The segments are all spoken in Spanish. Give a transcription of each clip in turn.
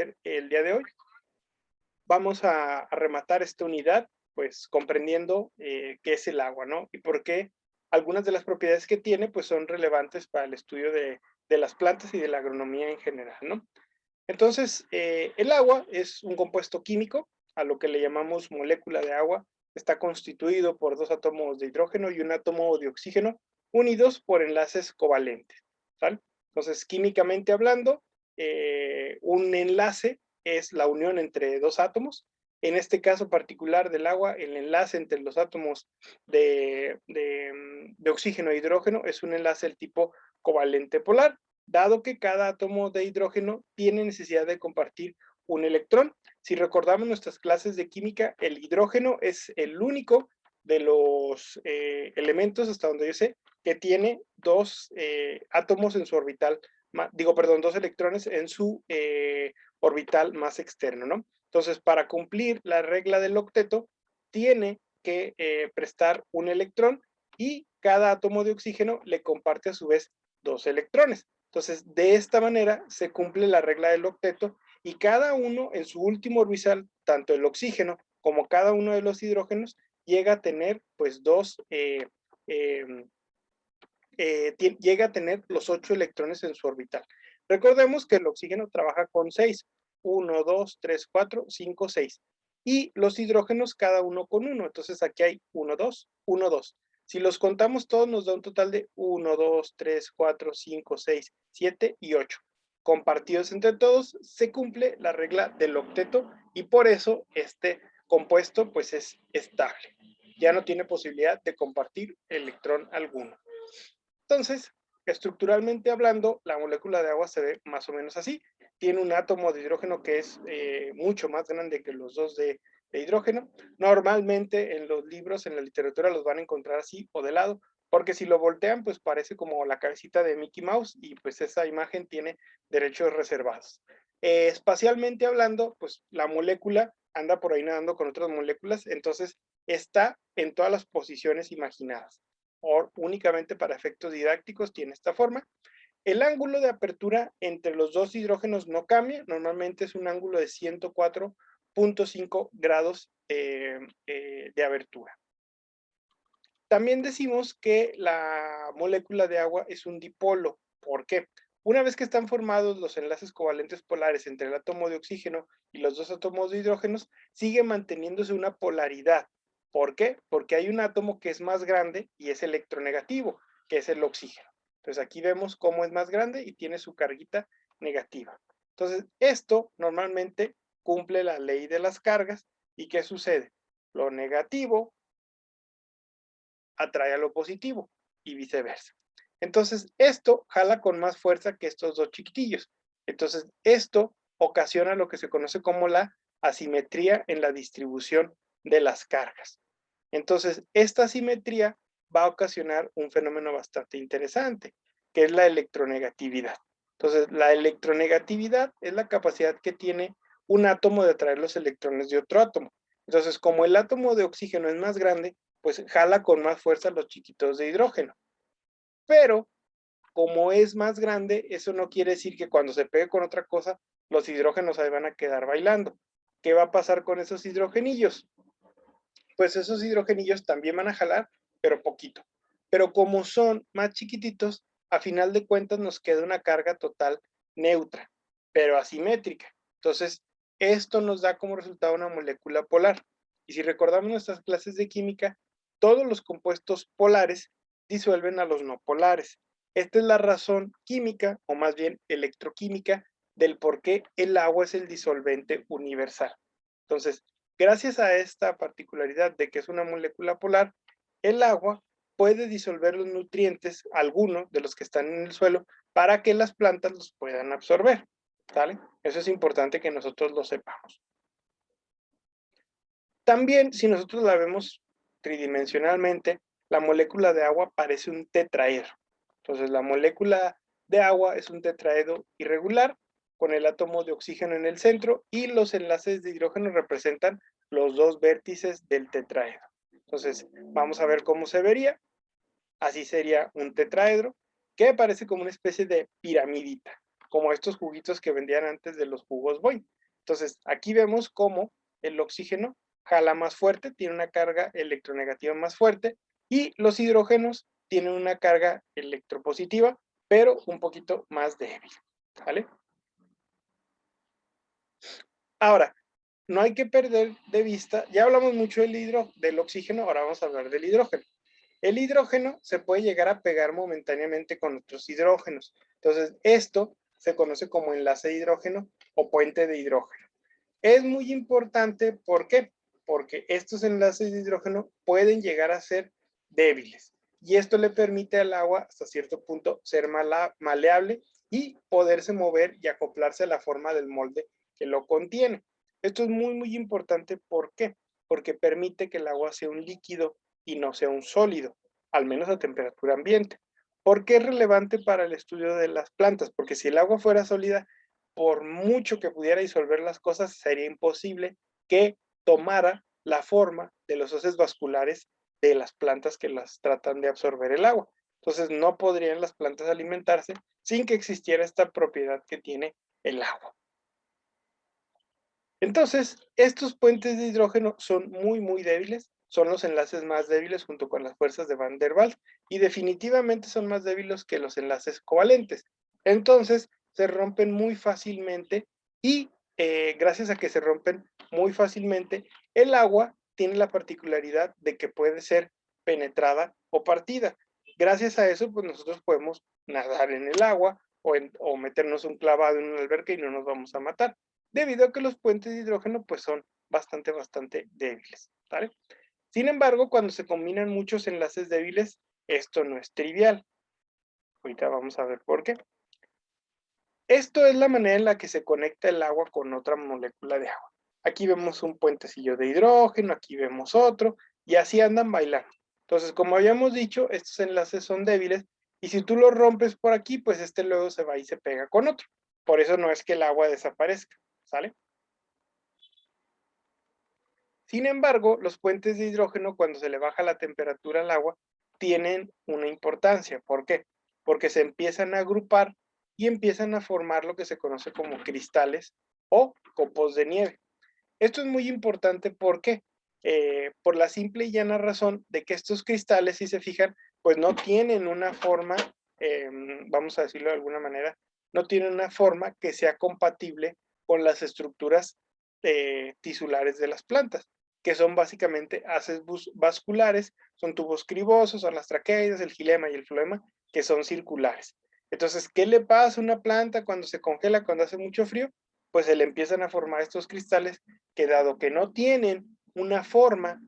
hacer el día de hoy. Vamos a rematar esta unidad, pues comprendiendo qué es el agua, ¿no? Y por qué algunas de las propiedades que tiene, pues son relevantes para el estudio de las plantas y de la agronomía en general, ¿no? Entonces, el agua es un compuesto químico, a lo que le llamamos molécula de agua. Está constituido por dos átomos de hidrógeno y un átomo de oxígeno unidos por enlaces covalentes, ¿vale? Entonces, químicamente hablando, un enlace es la unión entre dos átomos. En este caso particular del agua, el enlace entre los átomos de oxígeno e hidrógeno es un enlace del tipo covalente polar, dado que cada átomo de hidrógeno tiene necesidad de compartir un electrón. Si recordamos nuestras clases de química, el hidrógeno es el único de los elementos, hasta donde yo sé, que tiene dos átomos en su orbital, dos electrones en su orbital más externo, ¿no? Entonces, para cumplir la regla del octeto, tiene que prestar un electrón y cada átomo de oxígeno le comparte a su vez dos electrones. Entonces, de esta manera se cumple la regla del octeto y cada uno en su último orbital, tanto el oxígeno como cada uno de los hidrógenos, llega a tener pues llega a tener los 8 electrones en su orbital. Recordemos que el oxígeno trabaja con 6, 1, 2, 3, 4, 5, 6. Y los hidrógenos cada uno con 1. Entonces aquí hay 1, 2, 1, 2. Si los contamos todos nos da un total de 1, 2, 3, 4, 5, 6, 7 y 8. Compartidos entre todos se cumple la regla del octeto y por eso este compuesto pues es estable. Ya no tiene posibilidad de compartir electrón alguno. Entonces, estructuralmente hablando, la molécula de agua se ve más o menos así. Tiene un átomo de hidrógeno que es mucho más grande que los dos de hidrógeno. Normalmente en los libros, en la literatura, los van a encontrar así o de lado, porque si lo voltean, pues parece como la cabecita de Mickey Mouse y pues esa imagen tiene derechos reservados. Espacialmente hablando, pues la molécula anda por ahí nadando con otras moléculas, entonces está en todas las posiciones imaginadas. O únicamente para efectos didácticos tiene esta forma. El ángulo de apertura entre los dos hidrógenos no cambia, normalmente es un ángulo de 104.5 grados de abertura. También decimos que la molécula de agua es un dipolo. ¿Por qué? Una vez que están formados los enlaces covalentes polares entre el átomo de oxígeno y los dos átomos de hidrógenos, sigue manteniéndose una polaridad. ¿Por qué? Porque hay un átomo que es más grande y es electronegativo, que es el oxígeno. Entonces aquí vemos cómo es más grande y tiene su carguita negativa. Entonces esto normalmente cumple la ley de las cargas. ¿Y qué sucede? Lo negativo atrae a lo positivo y viceversa. Entonces, esto jala con más fuerza que estos dos chiquitillos. Entonces, esto ocasiona lo que se conoce como la asimetría en la distribución de las cargas. Entonces, esta asimetría va a ocasionar un fenómeno bastante interesante, que es la electronegatividad. Entonces, la electronegatividad es la capacidad que tiene un átomo de atraer los electrones de otro átomo. Entonces, como el átomo de oxígeno es más grande, pues jala con más fuerza los chiquitos de hidrógeno. Pero, como es más grande, eso no quiere decir que cuando se pegue con otra cosa, los hidrógenos ahí van a quedar bailando. ¿Qué va a pasar con esos hidrogenillos? Pues esos hidrogenillos también van a jalar, pero poquito. Pero como son más chiquititos, a final de cuentas nos queda una carga total neutra, pero asimétrica. Entonces, esto nos da como resultado una molécula polar. Y si recordamos nuestras clases de química, todos los compuestos polares disuelven a los no polares. Esta es la razón química, o más bien electroquímica, del por qué el agua es el disolvente universal. Entonces, gracias a esta particularidad de que es una molécula polar, el agua puede disolver los nutrientes, algunos de los que están en el suelo, para que las plantas los puedan absorber, ¿vale? Eso es importante que nosotros lo sepamos. También, si nosotros la vemos tridimensionalmente, la molécula de agua parece un tetraedro. Entonces, la molécula de agua es un tetraedro irregular, con el átomo de oxígeno en el centro, y los enlaces de hidrógeno representan los dos vértices del tetraedro. Entonces, vamos a ver cómo se vería. Así sería un tetraedro, que parece como una especie de piramidita. como estos juguitos que vendían antes de los jugos Boing. Entonces, aquí vemos cómo el oxígeno jala más fuerte, tiene una carga electronegativa más fuerte, y los hidrógenos tienen una carga electropositiva, pero un poquito más débil, ¿vale? Ahora, no hay que perder de vista, ya hablamos mucho del oxígeno, ahora vamos a hablar del hidrógeno. El hidrógeno se puede llegar a pegar momentáneamente con otros hidrógenos. Entonces, esto se conoce como enlace de hidrógeno o puente de hidrógeno. Es muy importante, ¿por qué? Porque estos enlaces de hidrógeno pueden llegar a ser débiles. Y esto le permite al agua, hasta cierto punto, ser maleable y poderse mover y acoplarse a la forma del molde que lo contiene. Esto es muy, muy importante, ¿por qué? Porque permite que el agua sea un líquido y no sea un sólido, al menos a temperatura ambiente. ¿Por qué es relevante para el estudio de las plantas? Porque si el agua fuera sólida, por mucho que pudiera disolver las cosas, sería imposible que tomara la forma de los haces vasculares de las plantas que las tratan de absorber el agua. Entonces, no podrían las plantas alimentarse sin que existiera esta propiedad que tiene el agua. Entonces, estos puentes de hidrógeno son muy, muy débiles, son los enlaces más débiles junto con las fuerzas de Van der Waals y definitivamente son más débiles que los enlaces covalentes. Entonces, se rompen muy fácilmente y gracias a que se rompen muy fácilmente, el agua tiene la particularidad de que puede ser penetrada o partida. Gracias a eso, pues nosotros podemos nadar en el agua o meternos un clavado en una alberca y no nos vamos a matar, debido a que los puentes de hidrógeno pues son bastante débiles, ¿vale? Sin embargo, cuando se combinan muchos enlaces débiles, esto no es trivial. Ahorita vamos a ver por qué. Esto es la manera en la que se conecta el agua con otra molécula de agua. Aquí vemos un puentecillo de hidrógeno, aquí vemos otro, y así andan bailando. Entonces, como habíamos dicho, estos enlaces son débiles, y si tú los rompes por aquí, pues este luego se va y se pega con otro. Por eso no es que el agua desaparezca, ¿sale? Sin embargo, los puentes de hidrógeno, cuando se le baja la temperatura al agua, tienen una importancia. ¿Por qué? Porque se empiezan a agrupar y empiezan a formar lo que se conoce como cristales o copos de nieve. Esto es muy importante, ¿por qué? Por la simple y llana razón de que estos cristales, si se fijan, pues no tienen una forma, vamos a decirlo de alguna manera, no tienen una forma que sea compatible con las estructuras tisulares de las plantas, que son básicamente haces vasculares, son tubos cribosos, son las traqueidas, el xilema y el floema, que son circulares. Entonces, ¿qué le pasa a una planta cuando se congela, cuando hace mucho frío? Pues se le empiezan a formar estos cristales que, dado que no tienen una forma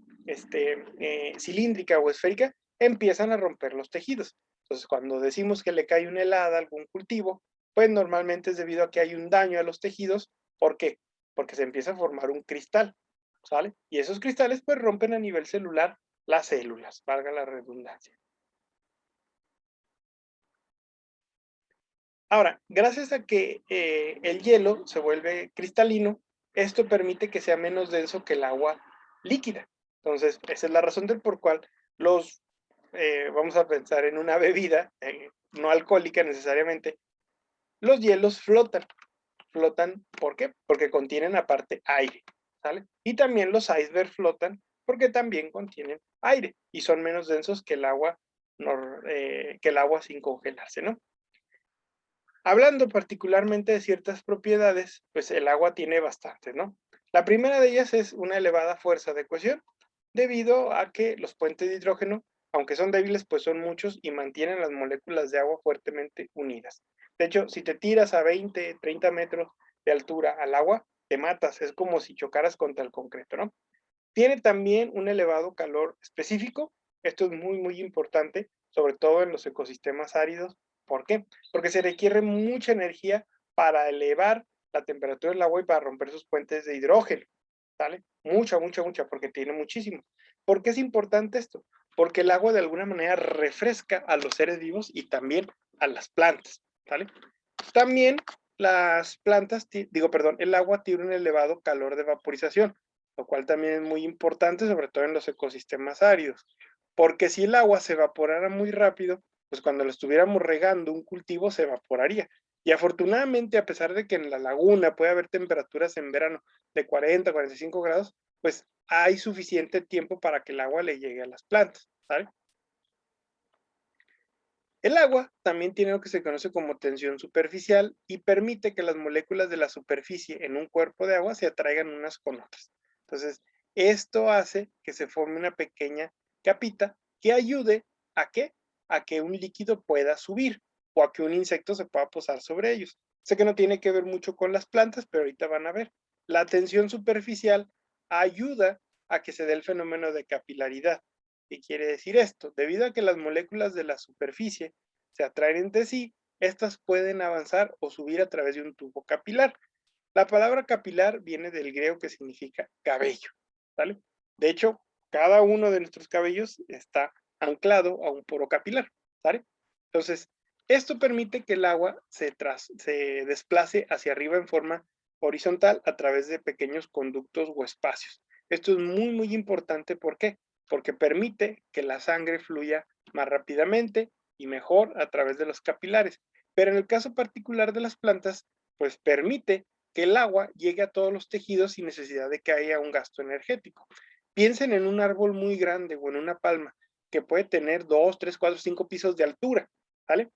cilíndrica o esférica, empiezan a romper los tejidos. Entonces, cuando decimos que le cae una helada a algún cultivo, pues normalmente es debido a que hay un daño a los tejidos. ¿Por qué? Porque se empieza a formar un cristal, ¿sale? Y esos cristales pues rompen a nivel celular las células, valga la redundancia. Ahora, gracias a que el hielo se vuelve cristalino, esto permite que sea menos denso que el agua líquida. Entonces, esa es la razón del por cual vamos a pensar en una bebida, no alcohólica necesariamente, los hielos flotan. Flotan, ¿por qué? Porque contienen aparte aire, ¿sale? Y también los icebergs flotan porque también contienen aire y son menos densos que que el agua sin congelarse, ¿no? Hablando particularmente de ciertas propiedades, pues el agua tiene bastantes, ¿no? La primera de ellas es una elevada fuerza de cohesión, debido a que los puentes de hidrógeno, aunque son débiles, pues son muchos y mantienen las moléculas de agua fuertemente unidas. De hecho, si te tiras a 20, 30 metros de altura al agua, te matas, es como si chocaras contra el concreto, ¿no? Tiene también un elevado calor específico. Esto es muy, muy importante, sobre todo en los ecosistemas áridos. ¿Por qué? Porque se requiere mucha energía para elevar la temperatura del agua y para romper sus puentes de hidrógeno, ¿sale? Mucha, porque tiene muchísimo. ¿Por qué es importante esto? Porque el agua de alguna manera refresca a los seres vivos y también a las plantas, ¿sale? También las plantas, el agua tiene un elevado calor de vaporización, lo cual también es muy importante, sobre todo en los ecosistemas áridos, porque si el agua se evaporara muy rápido, pues cuando lo estuviéramos regando un cultivo se evaporaría. Y afortunadamente, a pesar de que en la laguna puede haber temperaturas en verano de 40, 45 grados, pues hay suficiente tiempo para que el agua le llegue a las plantas, ¿vale? El agua también tiene lo que se conoce como tensión superficial y permite que las moléculas de la superficie en un cuerpo de agua se atraigan unas con otras. Entonces, esto hace que se forme una pequeña capita que ayude a qué? A que un líquido pueda subir o a que un insecto se pueda posar sobre ellos. Sé que no tiene que ver mucho con las plantas, pero ahorita van a ver. La tensión superficial ayuda a que se dé el fenómeno de capilaridad. ¿Qué quiere decir esto? Debido a que las moléculas de la superficie se atraen entre sí, estas pueden avanzar o subir a través de un tubo capilar. La palabra capilar viene del griego que significa cabello, ¿vale? De hecho, cada uno de nuestros cabellos está anclado a un poro capilar, ¿vale? Entonces, esto permite que el agua se desplace hacia arriba en forma horizontal a través de pequeños conductos o espacios. Esto es muy, muy importante. ¿Por qué? Porque permite que la sangre fluya más rápidamente y mejor a través de los capilares. Pero en el caso particular de las plantas, pues permite que el agua llegue a todos los tejidos sin necesidad de que haya un gasto energético. Piensen en un árbol muy grande o en una palma que puede tener 2, 3, 4, 5 pisos de altura, ¿vale?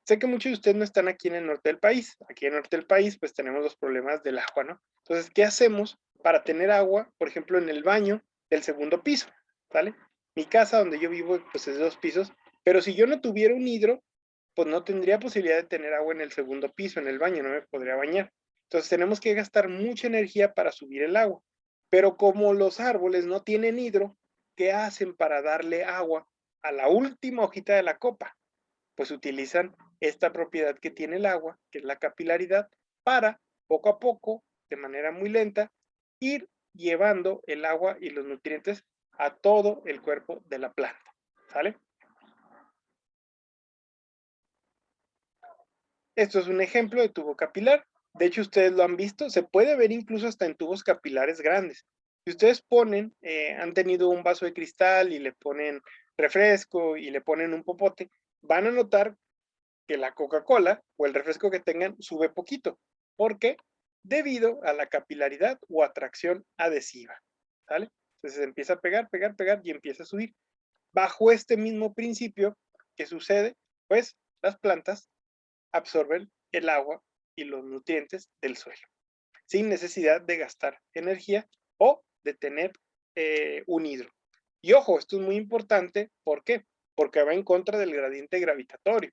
Sé que muchos de ustedes no están aquí en el norte del país. Aquí en el norte del país, pues tenemos los problemas del agua, ¿no? Entonces, ¿qué hacemos para tener agua, por ejemplo, en el baño del segundo piso? ¿Vale? Mi casa donde yo vivo, pues es de 2 pisos, pero si yo no tuviera un hidro, pues no tendría posibilidad de tener agua en el segundo piso, en el baño, no me podría bañar. Entonces tenemos que gastar mucha energía para subir el agua. Pero como los árboles no tienen hidro, ¿qué hacen para darle agua a la última hojita de la copa? Pues utilizan esta propiedad que tiene el agua, que es la capilaridad, para poco a poco, de manera muy lenta, ir llevando el agua y los nutrientes a todo el cuerpo de la planta, ¿sale? Esto es un ejemplo de tubo capilar. De hecho, ustedes lo han visto, se puede ver incluso hasta en tubos capilares grandes. Si ustedes ponen, han tenido un vaso de cristal y le ponen refresco y le ponen un popote, van a notar que la Coca-Cola o el refresco que tengan sube poquito. ¿Por qué? Debido a la capilaridad o atracción adhesiva, ¿vale? Entonces empieza a pegar, pegar, pegar y empieza a subir. Bajo este mismo principio, ¿qué sucede? Pues las plantas absorben el agua y los nutrientes del suelo, sin necesidad de gastar energía o de tener un hidro. Y ojo, esto es muy importante, ¿por qué? Porque va en contra del gradiente gravitatorio.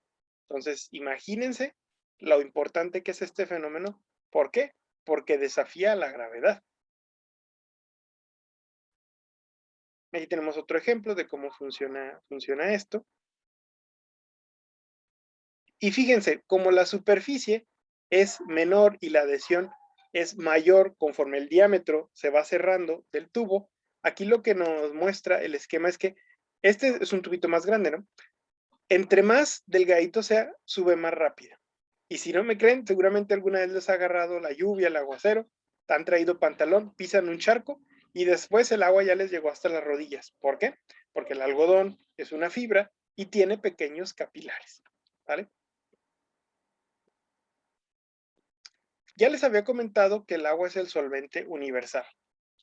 Entonces, imagínense lo importante que es este fenómeno. ¿Por qué? Porque desafía la gravedad. Aquí tenemos otro ejemplo de cómo funciona esto. Y fíjense, como la superficie es menor y la adhesión es mayor conforme el diámetro se va cerrando del tubo, aquí lo que nos muestra el esquema es que este es un tubito más grande, ¿no? Entre más delgadito sea, sube más rápido. Y si no me creen, seguramente alguna vez les ha agarrado la lluvia, el aguacero, han traído pantalón, pisan un charco y después el agua ya les llegó hasta las rodillas. ¿Por qué? Porque el algodón es una fibra y tiene pequeños capilares, ¿vale? Ya les había comentado que el agua es el solvente universal.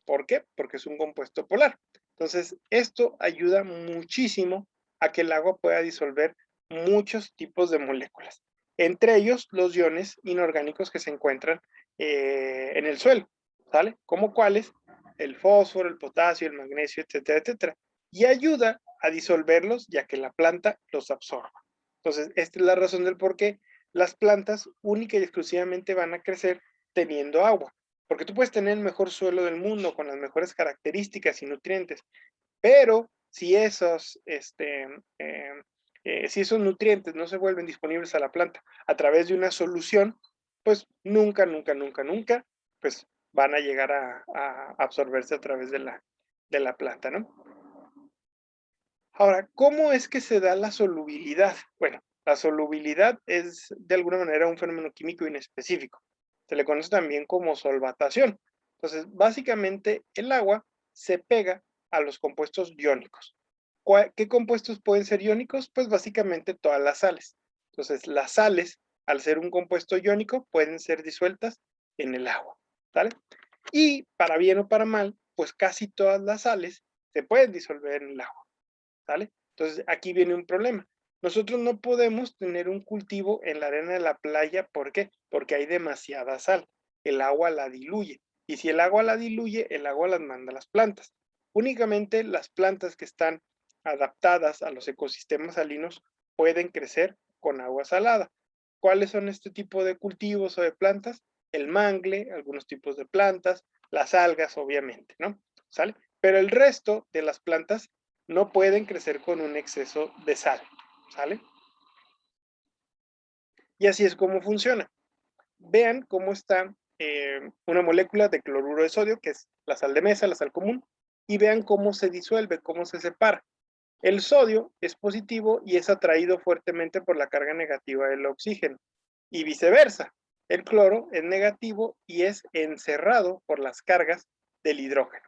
¿Por qué? Porque es un compuesto polar. Entonces, esto ayuda muchísimo a que el agua pueda disolver muchos tipos de moléculas, entre ellos los iones inorgánicos que se encuentran en el suelo, ¿sale? Como cuáles, el fósforo, el potasio, el magnesio, etcétera, etcétera. Y ayuda a disolverlos ya que la planta los absorba. Entonces, esta es la razón del por qué las plantas única y exclusivamente van a crecer teniendo agua. Porque tú puedes tener el mejor suelo del mundo con las mejores características y nutrientes, pero si si esos nutrientes no se vuelven disponibles a la planta a través de una solución, pues nunca, nunca, nunca, nunca, pues van a llegar a absorberse a través de la planta, ¿no? Ahora, ¿cómo es que se da la solubilidad? Bueno, la solubilidad es de alguna manera un fenómeno químico inespecífico. Se le conoce también como solvatación. Entonces, básicamente el agua se pega a los compuestos iónicos. ¿Qué compuestos pueden ser iónicos? Pues básicamente todas las sales. Entonces, las sales al ser un compuesto iónico, pueden ser disueltas en el agua, ¿sale? Y para bien o para mal, pues casi todas las sales se pueden disolver en el agua, ¿sale? Entonces, aquí viene un problema. Nosotros no podemos tener un cultivo en la arena de la playa, ¿por qué? Porque hay demasiada sal. El agua la diluye. Y si el agua la diluye, el agua las manda a las plantas. Únicamente las plantas que están adaptadas a los ecosistemas salinos pueden crecer con agua salada. ¿Cuáles son este tipo de cultivos o de plantas? El mangle, algunos tipos de plantas, las algas, obviamente, ¿no? ¿Sale? Pero el resto de las plantas no pueden crecer con un exceso de sal, ¿sale? Y así es como funciona. Vean cómo está una molécula de cloruro de sodio, que es la sal de mesa, la sal común, y vean cómo se disuelve, cómo se separa. El sodio es positivo y es atraído fuertemente por la carga negativa del oxígeno, y viceversa. El cloro es negativo y es encerrado por las cargas del hidrógeno.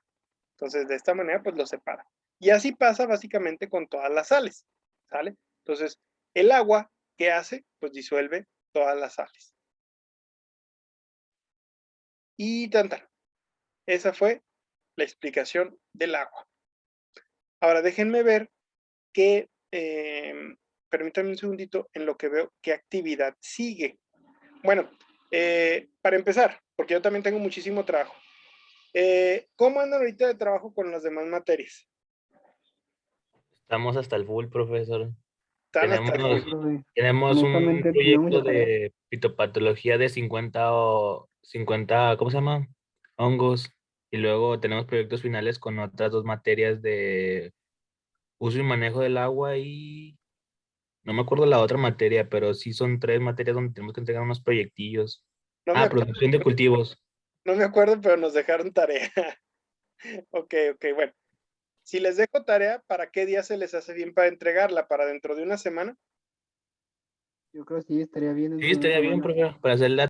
Entonces, de esta manera, pues lo separa. Y así pasa básicamente con todas las sales, ¿sale? Entonces, el agua, ¿qué hace? Pues disuelve todas las sales. Y tan. Esa fue la explicación del agua. Ahora, déjenme ver qué, permítanme un segundito en lo que veo qué actividad sigue. Bueno, para empezar, porque yo también tengo muchísimo trabajo. ¿Cómo andan ahorita de trabajo con las demás materias? Estamos hasta el full, profesor. ¿Están hasta el Tenemos, full? Profe, tenemos un honestamente tenía mucha proyecto tarea. de fitopatología de 50, ¿cómo se llama? Hongos. Y luego tenemos proyectos finales con otras dos materias de uso y manejo del agua y no me acuerdo la otra materia, pero sí son tres materias donde tenemos que entregar unos proyectillos. No me Ah, acuerdo, producción de cultivos. no me acuerdo, pero nos dejaron tarea. Ok, bueno. Si les dejo tarea, ¿para qué día se les hace bien para entregarla? ¿Para dentro de una semana? Yo creo que sí estaría bien Sí, dentro de una estaría bien, semana. profe, para hacer la